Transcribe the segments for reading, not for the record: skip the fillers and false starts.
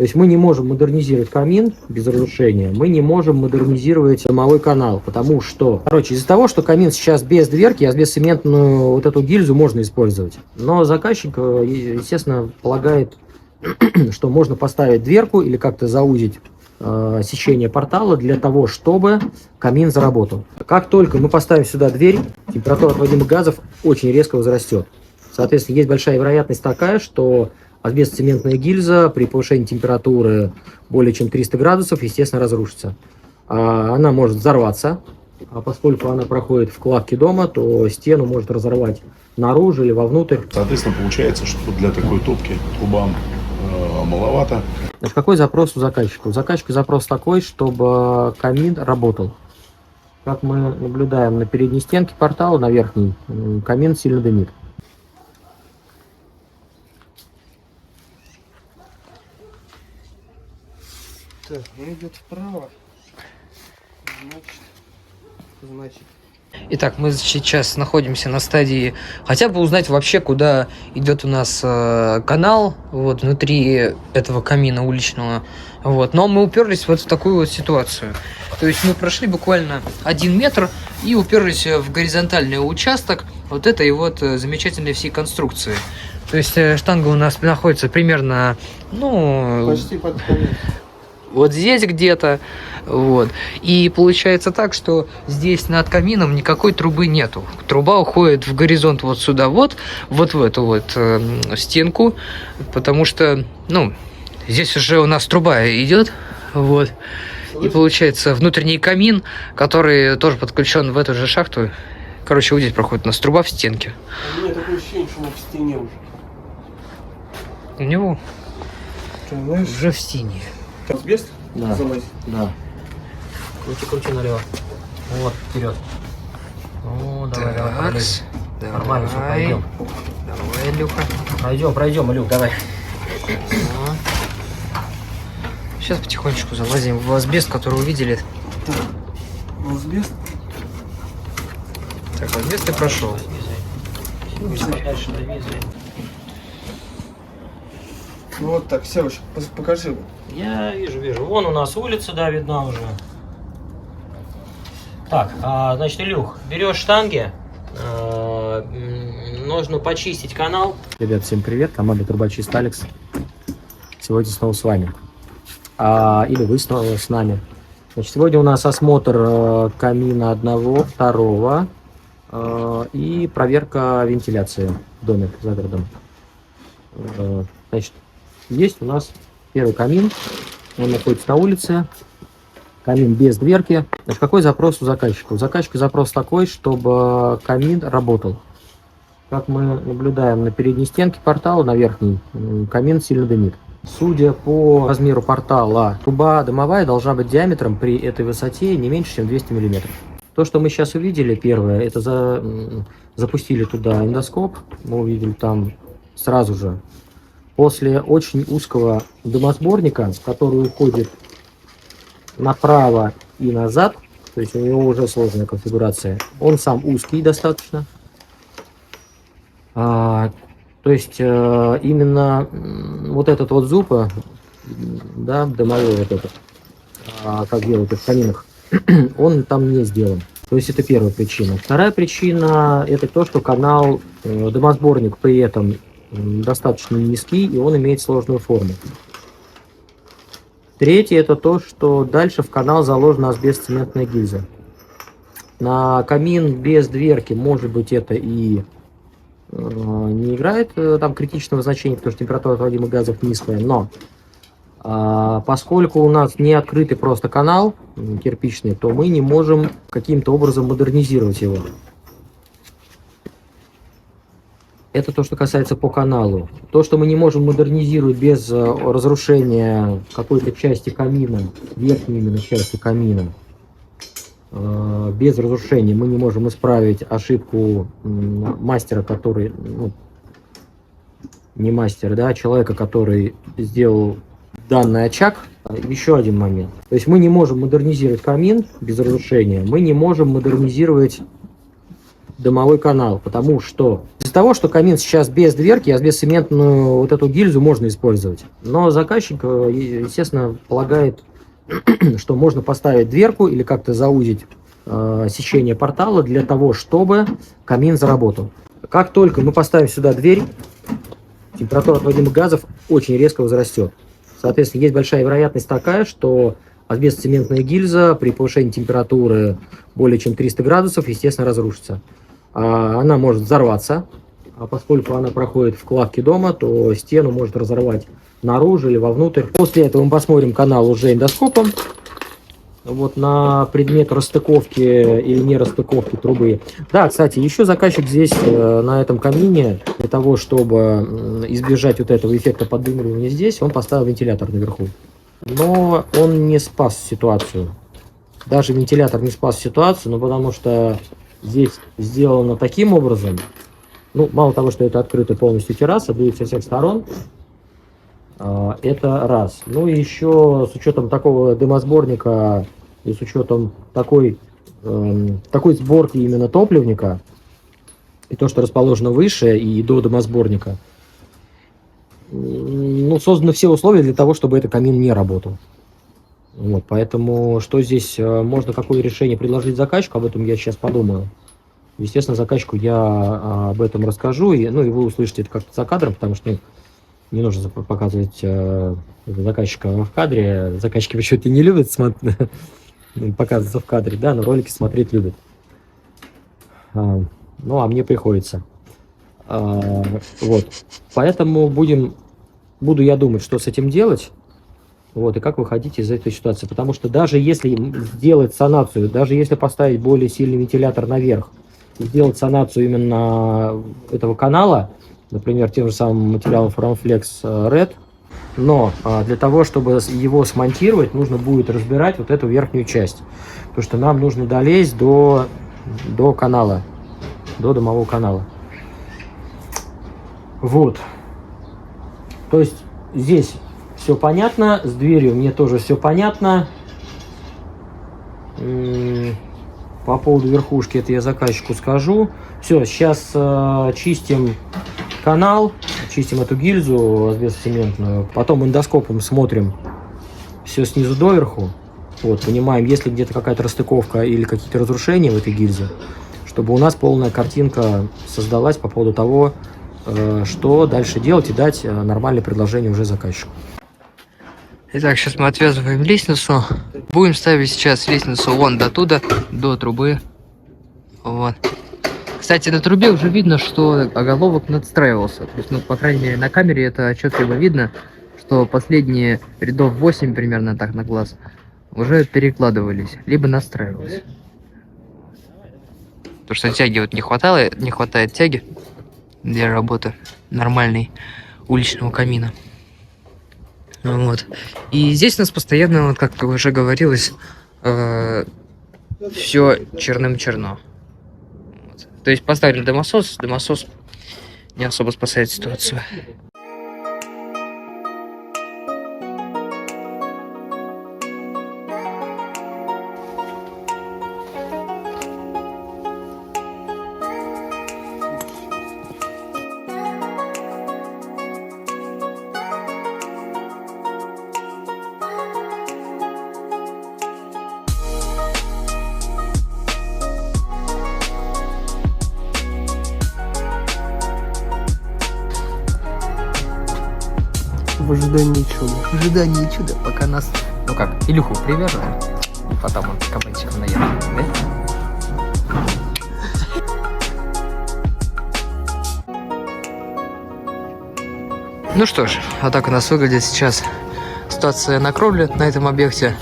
То есть мы не можем модернизировать камин без разрушения, мы не можем модернизировать дымовой канал, потому что, из-за того, что камин сейчас без дверки, асбестцементную вот эту гильзу можно использовать. Но заказчик, естественно, полагает, что можно поставить дверку или как-то заузить сечение портала для того, чтобы камин заработал. Как только мы поставим сюда дверь, температура отводимых газов очень резко возрастет. Соответственно, есть большая вероятность такая, что асбестцементная гильза при повышении температуры более чем 300 градусов, естественно, разрушится. Она может взорваться, а поскольку она проходит в кладке дома, то стену может разорвать наружу или вовнутрь. Соответственно, получается, что для такой топки трубам маловато. Значит, какой запрос у заказчика? У заказчика запрос такой, чтобы камин работал. Как мы наблюдаем на передней стенке портала, на верхней, камин сильно дымит. Так, он идет вправо. Значит. Итак, мы сейчас находимся на стадии хотя бы узнать вообще, куда идет у нас канал, вот, внутри этого камина уличного. Вот. Но мы уперлись вот в такую вот ситуацию. То есть мы прошли буквально 1 метр и уперлись в горизонтальный участок вот этой вот замечательной всей конструкции. То есть штанга у нас находится примерно, Почти под конец. Вот здесь где-то, вот. И получается так, что здесь над камином никакой трубы нету. Труба уходит в горизонт вот сюда, вот в эту вот стенку, потому что, здесь уже у нас труба идет, вот. И получается внутренний камин, который тоже подключен в эту же шахту. Короче, вот здесь проходит у нас труба в стенке. У меня такое ощущение, что он в стене уже. У него Понимаешь? уже в стене. Асбест? Да. Залазь. Да. Крути налево. Вот, вперед. Давай. Нормально, все, пойдем. Давай, Илюха. Пройдем, Илюх, давай. Сейчас потихонечку залазим в асбест, который увидели. Так, асбест. Так, асбест ты прошел. Дальше довезли. Вот так, Севыч, покажи. Я вижу. Вон у нас улица, да, видна уже. Так, значит, Илюх, берешь штанги, нужно почистить канал. Ребят, всем привет, команда Трубочист Алекс. Сегодня снова с вами. Или вы снова с нами. Значит, сегодня у нас осмотр камина одного, второго и проверка вентиляции в доме за городом. Значит, есть у нас первый камин, он находится на улице, камин без дверки. Значит, какой запрос у заказчика? У заказчика запрос такой, чтобы камин работал. Как мы наблюдаем на передней стенке портала, на верхней, камин сильно дымит. Судя по размеру портала, труба дымовая должна быть диаметром при этой высоте не меньше, чем 200 мм. То, что мы сейчас увидели, первое, это запустили туда эндоскоп, мы увидели там сразу же, после очень узкого дымосборника, который уходит направо и назад, то есть у него уже сложная конфигурация, он сам узкий достаточно. То есть именно вот этот вот зуб, да, дымовой вот этот, как делают в каминах, он там не сделан. То есть это первая причина. Вторая причина это то, что канал, дымосборник при этом достаточно низкий, и он имеет сложную форму. Третье это то, что дальше в канал заложена асбестцементная гильза. На камин без дверки, может быть, это и не играет там критичного значения, потому что температура отводимых газов низкая, но поскольку у нас не открытый просто канал кирпичный, то мы не можем каким-то образом модернизировать его. Это то, что касается по каналу. То, что мы не можем модернизировать без разрушения какой-то части камина, верхней именно части камина, без разрушения мы не можем исправить ошибку мастера, который, не мастер, да, человека, который сделал данный очаг. Еще один момент. То есть мы не можем модернизировать камин без разрушения, мы не можем модернизировать дымовой канал, потому что из-за того, что камин сейчас без дверки, асбестцементную вот эту гильзу можно использовать. Но заказчик, естественно, полагает, что можно поставить дверку или как-то заузить сечение портала для того, чтобы камин заработал. Как только мы поставим сюда дверь, температура отводимых газов очень резко возрастет. Соответственно, есть большая вероятность такая, что асбестцементная гильза при повышении температуры более чем 300 градусов, естественно, разрушится. Она может взорваться, а поскольку она проходит в кладке дома, то стену может разорвать наружу или вовнутрь. После этого мы посмотрим канал уже эндоскопом. Вот на предмет расстыковки или не расстыковки трубы. Да, кстати, еще заказчик здесь на этом камине, для того, чтобы избежать вот этого эффекта поддымливания здесь, он поставил вентилятор наверху. Но он не спас ситуацию. Даже вентилятор не спас ситуацию, но потому что здесь сделано таким образом. Ну, мало того, что это открытая полностью терраса, дует со всех сторон. Это раз. Ну и еще с учетом такого дымосборника и с учетом такой сборки именно топливника, и то, что расположено выше и до дымосборника, ну, созданы все условия для того, чтобы этот камин не работал. Вот, поэтому что здесь можно, какое решение предложить заказчику, об этом я сейчас подумаю. Естественно, заказчику я об этом расскажу, и вы услышите это как-то за кадром, потому что не нужно показывать заказчика в кадре. Заказчики почему-то не любят показываться в кадре, да, но ролики смотреть любят. А мне приходится. Вот. Поэтому буду я думать, что с этим делать, вот, и как выходить из этой ситуации. Потому что даже если сделать санацию, даже если поставить более сильный вентилятор наверх, сделать санацию именно этого канала, например, тем же самым материалом Formflex Red, но для того, чтобы его смонтировать, нужно будет разбирать вот эту верхнюю часть, потому что нам нужно долезть до канала, до дымового канала. Вот. То есть здесь все понятно, с дверью мне тоже все понятно. По поводу верхушки это я заказчику скажу. Все, сейчас чистим канал, чистим эту гильзу асбестцементную, потом эндоскопом смотрим все снизу доверху, вот, понимаем, есть ли где-то какая-то расстыковка или какие-то разрушения в этой гильзе, чтобы у нас полная картинка создалась по поводу того, что дальше делать, и дать нормальное предложение уже заказчику. Итак, сейчас мы отвязываем лестницу. Будем ставить сейчас лестницу вон до туда, до трубы. Вот. Кстати, на трубе уже видно, что оголовок надстраивался. То есть, по крайней мере, на камере это отчетливо видно, что последние рядов 8 примерно так на глаз уже перекладывались, либо настраивались. Потому что тяги вот не хватает тяги для работы нормальной уличного камина. Вот. И здесь у нас постоянно, вот как уже говорилось, все черным-черно. Вот. То есть поставили дымосос не особо спасает ситуацию. В ожидании чуда. В ожидании чуда, пока нас... Ну как, Илюху привяжут, потом он кабанчиком наедет, да? Ну что ж, вот так у нас выглядит сейчас ситуация на кровле на этом объекте.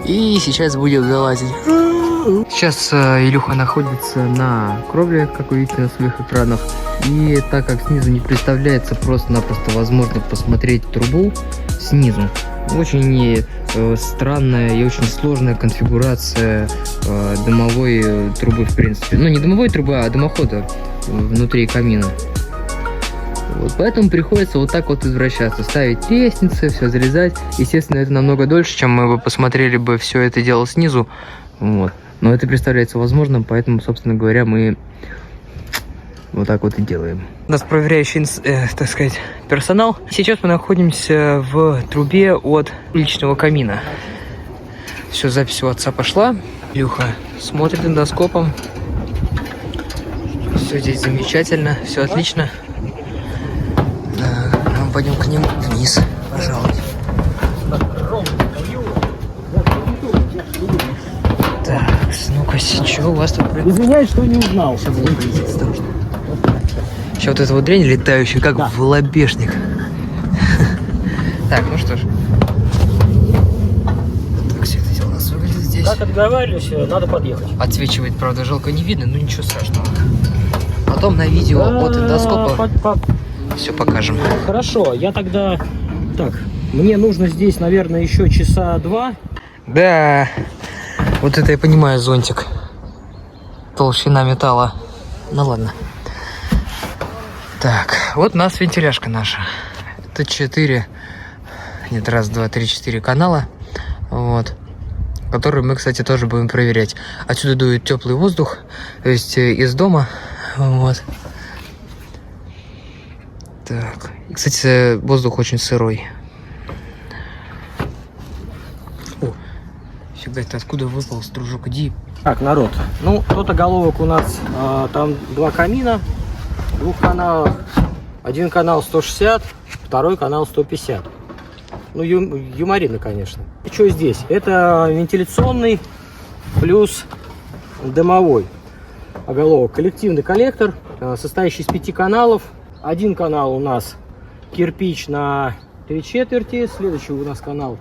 И сейчас будем залазить. Сейчас Илюха находится на кровле, как вы видите на своих экранах. И так как снизу не представляется просто-напросто возможно посмотреть трубу снизу, очень странная и очень сложная конфигурация дымовой трубы, в принципе. Ну, не дымовой трубы, а дымохода внутри камина. Вот. Вот, поэтому приходится вот так вот извращаться, ставить лестницы, все залезать. Естественно, это намного дольше, чем мы бы посмотрели бы все это дело снизу. Вот. Но это представляется возможным, поэтому, собственно говоря, мы вот так вот и делаем. У нас проверяющий, так сказать, персонал. Сейчас мы находимся в трубе от личного камина. Все, запись у отца пошла. Илюха смотрит эндоскопом. Все здесь замечательно, все отлично. Мы пойдем к ним вниз, пожалуй. Так, ну-ка, что у вас тут происходит? Извиняюсь, что не узнал. Сейчас будем прилететь, осторожно. Сейчас вот эта вот дрянь летающая, как Да. в лобешник. Так, ну что ж. Так, все это дело у нас выглядит здесь. Как отговаривались, надо подъехать. Отсвечивает, правда, жалко не видно, но ничего страшного. Потом на видео от эндоскопа все покажем. Хорошо, я тогда... Так, мне нужно здесь, наверное, еще часа 2. Да, вот это я понимаю, зонтик. Толщина металла. Ну ладно. Так, вот у нас вентиляшка наша. Это 4, нет, раз, два, три, 4 канала. Вот. Которые мы, кстати, тоже будем проверять. Отсюда дует теплый воздух, то есть из дома. Вот. Так. И, кстати, воздух очень сырой. О, фига, ты откуда выпал, дружок? Иди. Так, народ, ну, тут оголовок у нас, там 2 камина, 2 каналов. Один канал 160, второй канал 150. Ну, юморino, конечно. И что здесь? Это вентиляционный плюс дымовой оголовок. Коллективный коллектор, состоящий из 5 каналов. Один канал у нас кирпич на 3/4, следующий у нас канал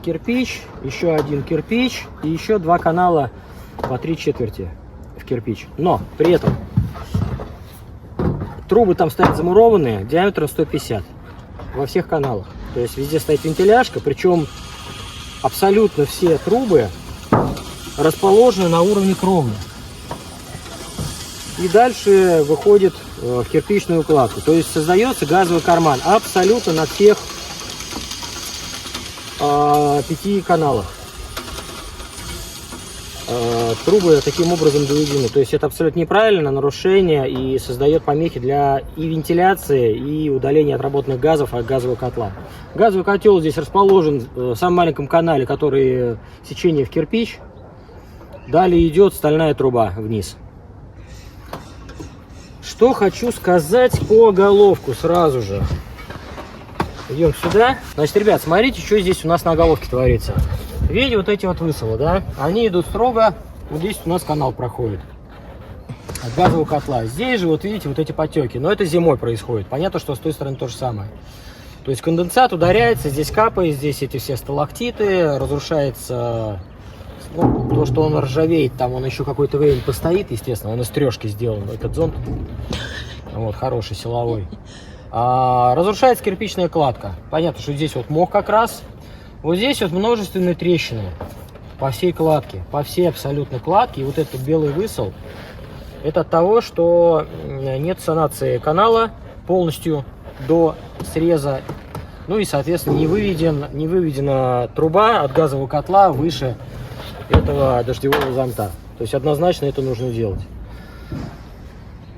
кирпич, еще один кирпич и еще 2 канала по 3/4 в кирпич. Но при этом трубы там стоят замурованные диаметром 150 во всех каналах. То есть везде стоит вентиляшка, причем абсолютно все трубы расположены на уровне кровли. И дальше выходит в кирпичную укладку. То есть создается газовый карман абсолютно на всех 5 каналах. Трубы таким образом доведены. То есть это абсолютно неправильно, нарушение, и создает помехи для и вентиляции, и удаления отработанных газов от газового котла. Газовый котел здесь расположен в самом маленьком канале, который сечение в кирпич. Далее идет стальная труба вниз. Что хочу сказать по головку сразу же. Идем сюда. Значит, ребят, смотрите, что здесь у нас на головке творится. Видите, вот эти вот высылы, да? Они идут строго. Вот здесь у нас канал проходит от газового котла. Здесь же, вот видите, вот эти потеки. Но это зимой происходит. Понятно, что с той стороны то же самое. То есть конденсат ударяется, здесь капает, здесь эти все сталактиты, разрушается. Ну, то, что он ржавеет, там он еще какое-то время постоит, естественно, он из трешки сделан, этот зонт, вот, хороший, силовой. Разрушается кирпичная кладка. Понятно, что здесь вот мох как раз. Вот здесь вот множественные трещины по всей кладке, по всей абсолютно кладке. И вот этот белый высол, это от того, что нет санации канала полностью до среза. Ну и, соответственно, не выведена труба от газового котла выше этого дождевого зонта. То есть однозначно это нужно делать.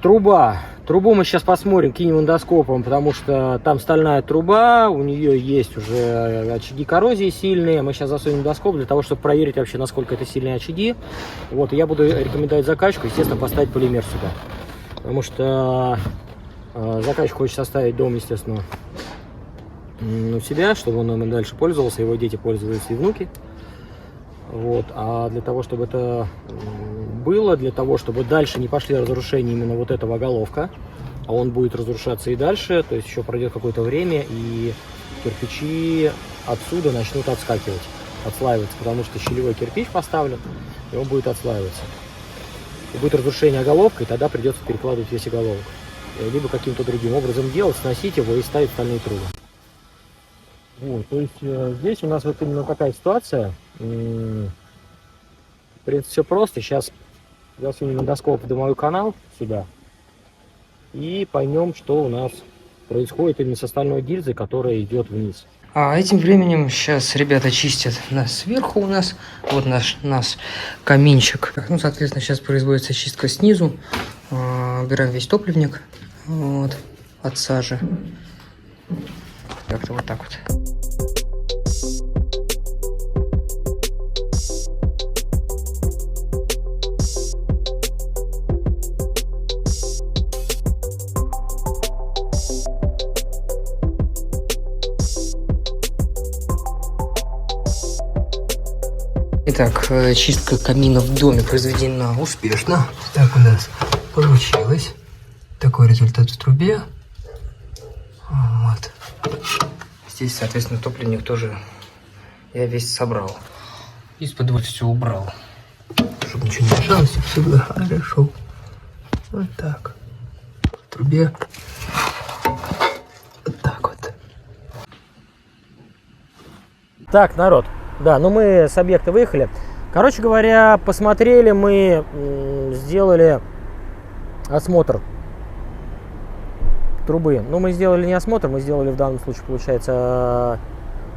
Труба. Трубу мы сейчас посмотрим, кинем эндоскопом, потому что там стальная труба, у нее есть уже очаги коррозии сильные. Мы сейчас засунем эндоскоп для того, чтобы проверить вообще, насколько это сильные очаги. Вот, и я буду рекомендовать заказчику, естественно, поставить полимер сюда. Потому что заказчик хочет оставить дом, естественно, у себя, чтобы он им дальше пользовался, его дети пользуются и внуки. Вот. А для того, чтобы это было, для того, чтобы дальше не пошли разрушения именно вот этого оголовка, а он будет разрушаться и дальше, то есть еще пройдет какое-то время, и кирпичи отсюда начнут отскакивать, отслаиваться, потому что щелевой кирпич поставлен, и он будет отслаиваться. И будет разрушение оголовка, и тогда придется перекладывать весь оголовок. Либо каким-то другим образом делать, сносить его и ставить стальные трубы. Вот, то есть здесь у нас вот именно такая ситуация. В принципе, все просто. Сейчас засунем эндоскоп в дымовой канал сюда. и поймем, что у нас происходит именно с остальной гильзой, которая идет вниз. А этим временем сейчас ребята чистят нас сверху у нас. Вот наш каминчик. Ну, соответственно, сейчас производится чистка снизу. Убираем весь топливник. Вот. От сажи. Как-то вот так вот. Итак, чистка камина в доме произведена успешно. Так у нас получилось. Такой результат в трубе. Вот. Здесь, соответственно, топливник тоже я весь собрал. Из-под вот все убрал. Чтобы ничего не мешалось, все было хорошо. Вот так. В трубе. Вот так вот. Так, народ. Да, ну мы с объекта выехали. Короче говоря, посмотрели, мы сделали осмотр трубы. Ну, мы сделали не осмотр, мы сделали в данном случае, получается,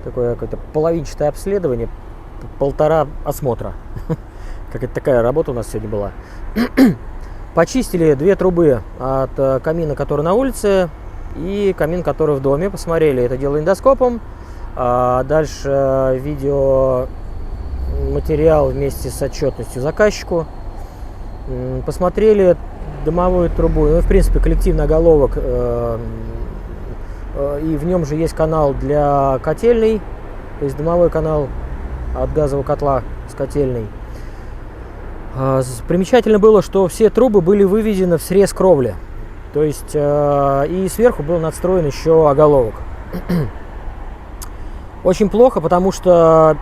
такое какое-то половинчатое обследование, полтора осмотра. Какая-то такая работа у нас сегодня была. Почистили две трубы от камина, который на улице, и камин, который в доме. Посмотрели это дело эндоскопом. Дальше видеоматериал вместе с отчетностью заказчику. Посмотрели дымовую трубу. Ну, в принципе, коллективный оголовок. И в нем же есть канал для котельной. То есть дымовой канал от газового котла с котельной. Примечательно было, что все трубы были выведены в срез кровли. То есть и сверху был надстроен еще оголовок. Очень плохо, потому что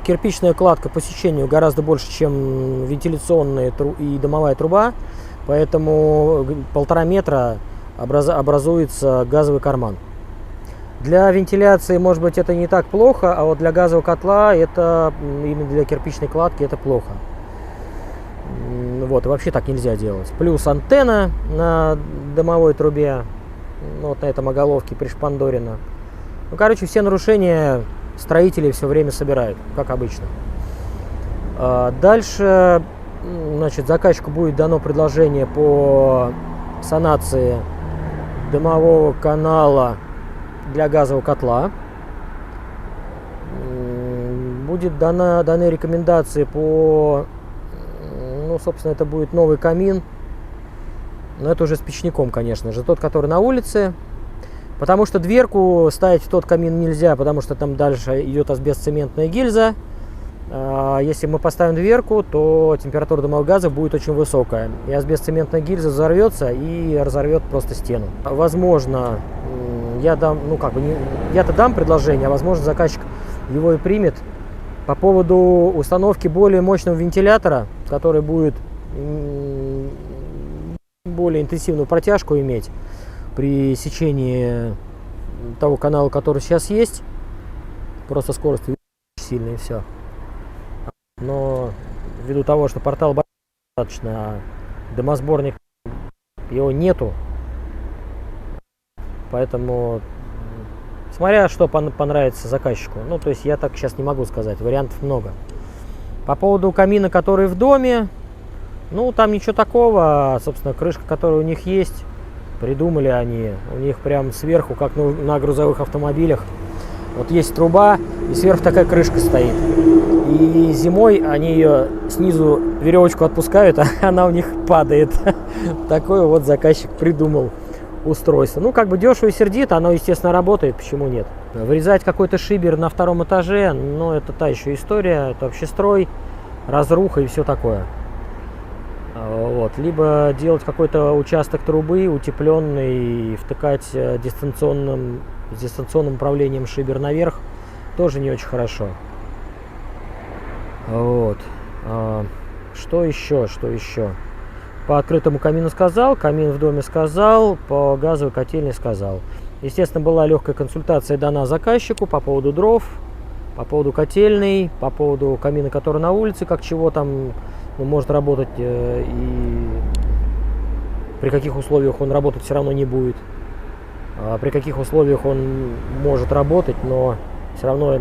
кирпичная кладка по сечению гораздо больше, чем вентиляционная и дымовая труба. Поэтому 1,5 метра образуется газовый карман. Для вентиляции, может быть, это не так плохо, а вот для газового котла, это именно для кирпичной кладки, это плохо. Вот, и вообще так нельзя делать. Плюс антенна на дымовой трубе, вот на этом оголовке пришпандорена. Ну, короче, все нарушения строители все время собирают, как обычно. Дальше, значит, заказчику будет дано предложение по санации дымового канала для газового котла. Будет даны рекомендации по, ну, собственно, это будет новый камин. Но это уже с печником, конечно же. Тот, который на улице. Потому что дверку ставить в тот камин нельзя, потому что там дальше идет асбестоцементная гильза. Если мы поставим дверку, то температура дымовых газов будет очень высокая. И асбестоцементная гильза взорвется и разорвет просто стену. Возможно, я-то дам предложение, а возможно заказчик его и примет. По поводу установки более мощного вентилятора, который будет более интенсивную протяжку иметь при сечении того канала, который сейчас есть. Просто скорость сильная и все. Но ввиду того, что портал достаточно, а дымосборник его нету, поэтому смотря что понравится заказчику. Ну, то есть я так сейчас не могу сказать, вариантов много. По поводу камина, который в доме, ну, там ничего такого, собственно, крышка, которая у них есть, придумали они, у них прям сверху, как на грузовых автомобилях, вот есть труба, и сверху такая крышка стоит. И зимой они ее снизу веревочку отпускают, а она у них падает. Такое вот заказчик придумал устройство. Ну, как бы дешево и сердито, оно, естественно, работает, почему нет. Вырезать какой-то шибер на втором этаже, ну, это та еще история, это общестрой, разруха и все такое. Вот. Либо делать какой-то участок трубы утепленный и втыкать дистанционным управлением шибер наверх, тоже не очень хорошо. Вот. Что еще? По открытому камину сказал, камин в доме сказал, по газовой котельной сказал. Естественно, была легкая консультация дана заказчику по поводу дров, по поводу котельной, по поводу камина, который на улице, как чего там, ну, может работать и при каких условиях он работать все равно не будет, при каких условиях он может работать, но все равно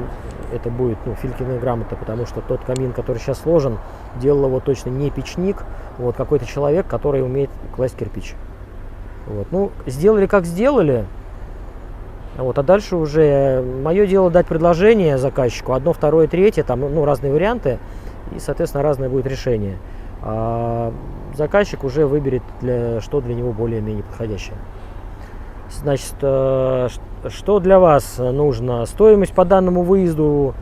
это будет Филькина грамота, потому что тот камин, который сейчас сложен, делал его точно не печник, вот какой-то человек, который умеет класть кирпич. Вот. Ну, сделали как сделали, вот, а дальше уже мое дело дать предложение заказчику, одно, второе, третье, там, разные варианты, и, соответственно, разное будет решение. А заказчик уже выберет, что для него более-менее подходящее. Значит, что для вас нужно? Стоимость по данному выезду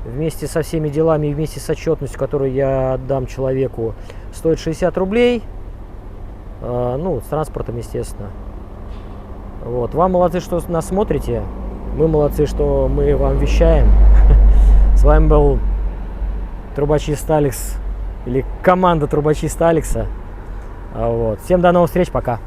вместе со всеми делами и вместе с отчетностью, которую я отдам человеку, стоит 60 рублей. С транспортом, естественно. Вот. Вам молодцы, что нас смотрите. Мы молодцы, что мы вам вещаем. С вами был трубочист Алекс, или команда трубочиста Алекса. Вот. Всем до новых встреч, пока.